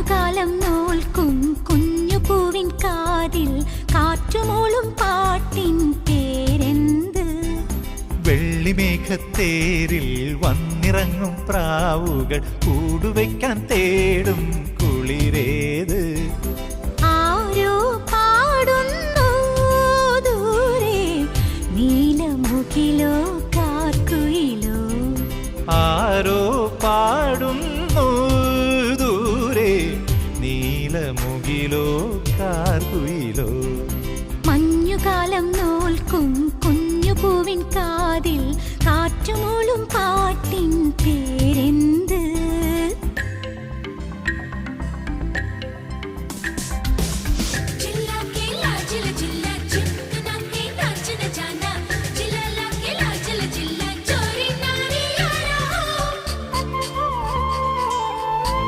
മഞ്ഞുകാലം നോൽക്കും കുഞ്ഞു പൂവിൻ കാതിൽ കാറ്റുമൂളും പാട്ടിൻ പേരെന്ത്? വെള്ളിമേഘത്തേരിൽ വന്നിറങ്ങും പ്രാവുകൾ കൂടുവയ്ക്കാൻ തേടും കുളിരേത്? ആരോ പാടുന്നു ദൂരെ, നീലമുകിലോ കാർക്കുയിലോ? ആരോ പാടുന്നു ദൂരെ, നീലമുകിലോ